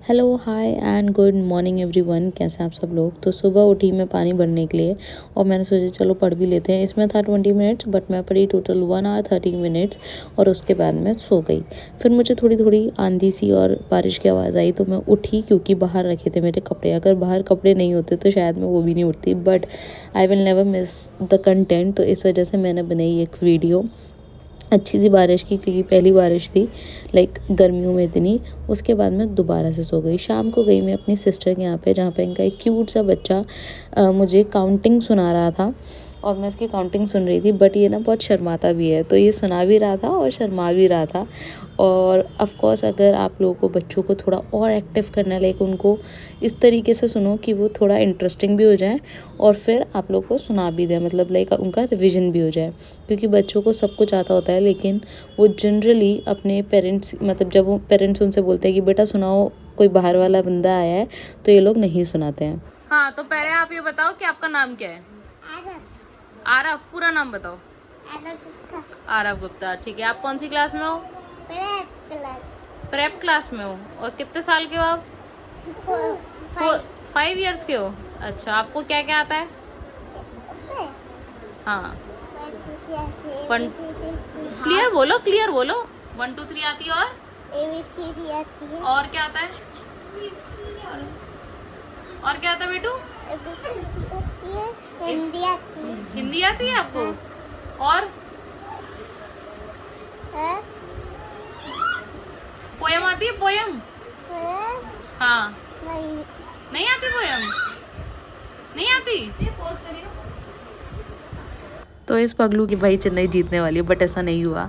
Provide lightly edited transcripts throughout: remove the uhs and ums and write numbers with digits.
Hello hi and good morning everyone. कैसे हैं आप सब लोग। तो सुबह उठी मैं पानी भरने के लिए और मैंने सोचा चलो पढ़ भी लेते हैं। इसमें था 20 मिनट्स बट मैं पढ़ी टोटल 1 आवर 30 मिनट्स और उसके बाद मैं सो गई। फिर मुझे थोड़ी थोड़ी आंधी सी और बारिश की आवाज़ आई तो मैं उठी, क्योंकि बाहर रखे थे मेरे कपड़े। अगर बाहर कपड़े नहीं होते तो शायद मैं वो भी नहीं उठती, but I will never miss the content. तो इस वजह से मैंने बनाई एक वीडियो अच्छी सी बारिश की, क्योंकि पहली बारिश थी लाइक गर्मियों में इतनी। उसके बाद मैं दोबारा से सो गई। शाम को गई मैं अपनी सिस्टर के यहाँ पे, जहाँ पे इनका एक क्यूट सा बच्चा मुझे काउंटिंग सुना रहा था और मैं इसकी काउंटिंग सुन रही थी। बट ये ना बहुत शर्माता भी है, तो ये सुना भी रहा था और शर्मा भी रहा था। और ऑफ कोर्स अगर आप लोगों को बच्चों को थोड़ा और एक्टिव करना है, लाइक उनको इस तरीके से सुनो कि वो थोड़ा इंटरेस्टिंग भी हो जाए और फिर आप लोग को सुना भी दें, मतलब लाइक उनका रिवीजन भी हो जाए। क्योंकि बच्चों को सब कुछ आता होता है, लेकिन वो जनरली अपने पेरेंट्स, मतलब जब वो पेरेंट्स उनसे बोलते हैं कि बेटा सुनाओ, कोई बाहर वाला बंदा आया है, तो ये लोग नहीं सुनाते हैं। हाँ, तो पहले आप ये बताओ कि आपका नाम क्या है। आरव। पूरा नाम बताओ। आरव गुप्ता। ठीक है। आप कौन सी क्लास में हो। प्रेप क्लास में हो। और कितने साल के हो आप। 5 इयर्स के हो। अच्छा, आपको क्या क्या आता है। हाँ, क्लियर बोलो, क्लियर बोलो। 1 2 3 आती है और ABCD आती है। और क्या आता है। और क्या आता है बेटू। ABCD आती है, हिंदी आती है। हिंदी आती है आपको। और पोयम आती है। पोयम। हाँ, नहीं नहीं आती पोयम। नहीं आती। पोज करिए। तो इस पगलू की भाई चेन्नई जीतने वाली है, बट ऐसा नहीं हुआ।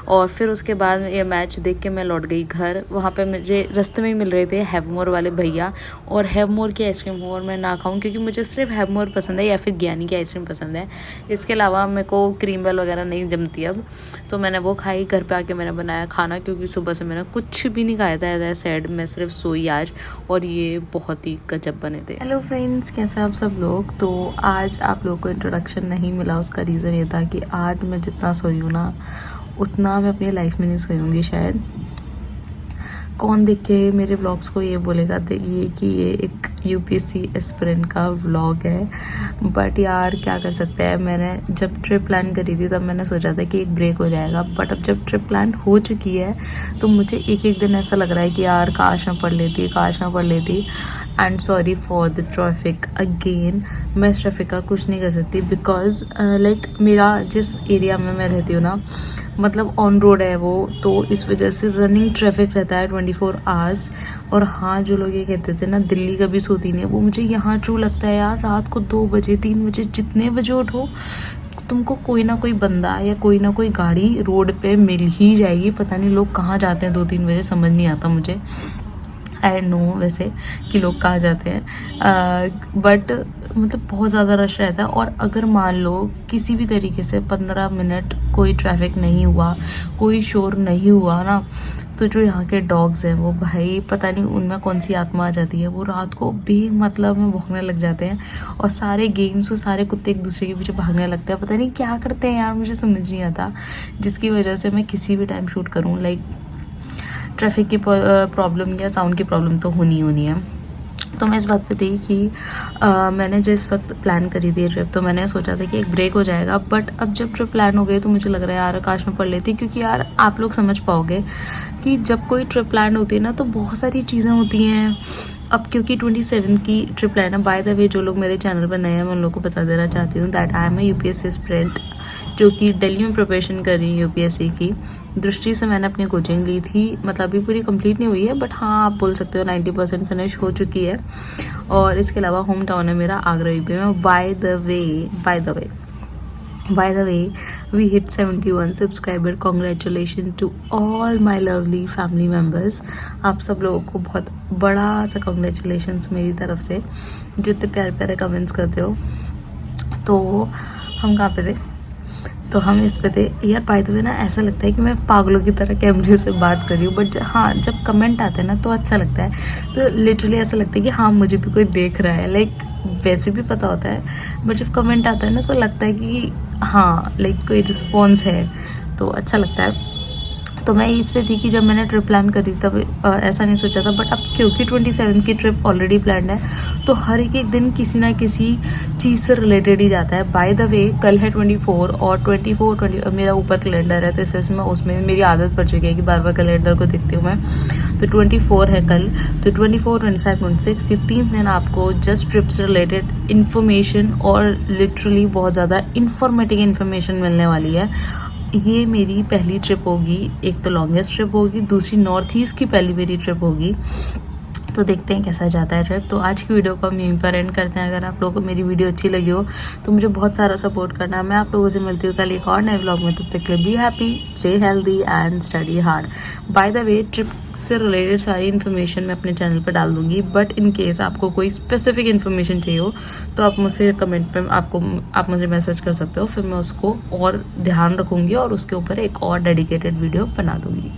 और फिर उसके बाद ये मैच देख के मैं लौट गई घर। वहाँ पे मुझे रास्ते में ही मिल रहे थे हैवमोर वाले भैया, और हैवमोर की आइसक्रीम हो और मैं ना खाऊं, क्योंकि मुझे सिर्फ हैवमोर पसंद है या फिर ज्ञानी की आइसक्रीम पसंद है। इसके अलावा मेरे को क्रीम बेल वगैरह नहीं जमती अब। तो मैंने वो खाई। घर पे आके मैंने बनाया खाना, क्योंकि सुबह से मैंने कुछ भी नहीं खाया था। एज आई सेड, मैं सिर्फ सोई आज, और ये बहुत ही गजब बने थे। हेलो फ्रेंड्स, कैसे आप सब लोग। तो आज आप लोगों को इंट्रोडक्शन नहीं मिला, उसका रीज़न ये था कि आज मैं जितना सोई हूँ ना, उतना मैं अपनी लाइफ में नहीं सोई होंगी शायद। कौन देख के मेरे व्लॉग्स को ये बोलेगा ये कि ये एक यूपीएससी एस्पिरेंट का व्लॉग है, बट यार क्या कर सकते हैं। मैंने जब ट्रिप प्लान करी थी तब मैंने सोचा था कि एक ब्रेक हो जाएगा, बट अब जब ट्रिप प्लान हो चुकी है तो मुझे एक एक दिन ऐसा लग रहा है कि यार काश मैं पढ़ लेती, काश मैं पढ़ लेती। And sorry for the traffic again. मैं इस ट्रैफिक का कुछ नहीं कर सकती, बिकॉज लाइक मेरा जिस एरिया में मैं रहती हूँ ना, मतलब ऑन रोड है वो, तो इस वजह से रनिंग ट्रैफिक रहता है 24 आवर्स। और हाँ, जो लोग ये कहते थे ना दिल्ली कभी सोती नहीं है, वो मुझे यहाँ ट्रू लगता है यार। रात को 2 बजे 3 बजे जितने बजे उठो, तुमको कोई ना कोई बंदा या कोई ना कोई गाड़ी रोड पे मिल ही जाएगी। पता नहीं लोग कहाँ जाते हैं 2-3 बजे, समझ नहीं आता मुझे। आई नो वैसे कि लोग कहाँ जाते हैं, बट मतलब बहुत ज़्यादा रश रहता है। और अगर मान लो किसी भी तरीके से 15 मिनट कोई ट्रैफिक नहीं हुआ, कोई शोर नहीं हुआ ना, तो जो यहाँ के डॉग्स हैं वो भाई पता नहीं उनमें कौन सी आत्मा आ जाती है, वो रात को बेमतलब में भौंकने लग जाते हैं। और सारे गेम्स और सारे कुत्ते एक दूसरे के पीछे भागने लगते हैं। पता नहीं क्या करते हैं यार, मुझे समझ नहीं आता। जिसकी वजह से मैं किसी भी टाइम शूट करूँ, लाइक ट्रैफिक की प्रॉब्लम या साउंड की प्रॉब्लम तो होनी है। तो मैं इस बात पे थी कि मैंने जिस वक्त प्लान करी थी ट्रिप, तो मैंने सोचा था कि एक ब्रेक हो जाएगा, बट अब जब ट्रिप प्लान हो गई तो मुझे लग रहा है यार काश मैं पढ़ लेती। क्योंकि यार आप लोग समझ पाओगे कि जब कोई ट्रिप प्लान होती है ना तो बहुत सारी चीज़ें होती हैं। अब क्योंकि 27 की ट्रिप प्लान है। बाय द वे, जो लोग मेरे चैनल पर नए हैं मैं उन लोगों को बता देना चाहती हूँ that I am a UPSC aspirant, जो कि दिल्ली में प्रिपरेशन कर रही है यूपीएससी की। दृष्टि से मैंने अपनी कोचिंग ली थी, मतलब अभी पूरी कंप्लीट नहीं हुई है, बट हाँ आप बोल सकते हो 90% फिनिश हो चुकी है। और इसके अलावा होम टाउन है मेरा आगरा यूपी में। By the way we hit 71 subscriber. Congratulation to all my lovely family members. आप सब लोगों को बहुत बड़ा सा कॉन्ग्रेचुलेशन मेरी तरफ से, जो इतने प्यारे प्यारे कमेंट्स करते हो। तो हम कहाँ पे थे, तो हम इस पे थे यार। बाय द वे ना ऐसा लगता है कि मैं पागलों की तरह कैमरे से बात कर रही हूँ, बट हाँ जब कमेंट आते हैं ना तो अच्छा लगता है। तो लिटरली ऐसा लगता है कि हाँ मुझे भी कोई देख रहा है। लाइक वैसे भी पता होता है, बट जब कमेंट आता है ना तो लगता है कि हाँ लाइक कोई रिस्पॉन्स है, तो अच्छा लगता है। तो मैं इस पे थी कि जब मैंने ट्रिप प्लान करी तब ऐसा नहीं सोचा था, बट अब क्योंकि 27 की ट्रिप ऑलरेडी प्लान है तो हर एक दिन किसी ना किसी चीज़ से रिलेटेड ही जाता है। बाय द वे कल है 24 और 24 मेरा ऊपर कैलेंडर है, तो इससे मैं उसमें मेरी आदत पड़ चुकी है कि बार बार कैलेंडर को देखती हूँ मैं। तो 24 है कल, तो 24, 25, 26 ये 3 दिन आपको जस्ट ट्रिप से रिलेटेड इन्फॉर्मेशन और लिटरली बहुत ज़्यादा इन्फॉर्मेटिव इन्फॉर्मेशन मिलने वाली है। ये मेरी पहली ट्रिप होगी, एक तो लॉन्गेस्ट ट्रिप होगी, दूसरी नॉर्थ ईस्ट की पहली मेरी ट्रिप होगी। तो देखते हैं कैसा जाता है ट्रिप। तो आज की वीडियो को हम यहीं पर एंड करते हैं। अगर आप लोगों को मेरी वीडियो अच्छी लगी हो तो मुझे बहुत सारा सपोर्ट करना। मैं आप लोगों से मिलती हूँ कल एक और नए व्लॉग में। तब तक के लिए be happy, stay healthy and study hard. Bye the way trip से रिलेटेड सारी इन्फॉर्मेशन मैं अपने चैनल पर डाल दूँगी, बट इन केस आपको कोई स्पेसिफिक इन्फॉर्मेशन चाहिए हो तो आप मुझसे कमेंट पे आप मुझे मैसेज कर सकते हो, फिर मैं उसको और ध्यान रखूँगी और उसके ऊपर एक और डेडिकेटेड वीडियो बना दूँगी।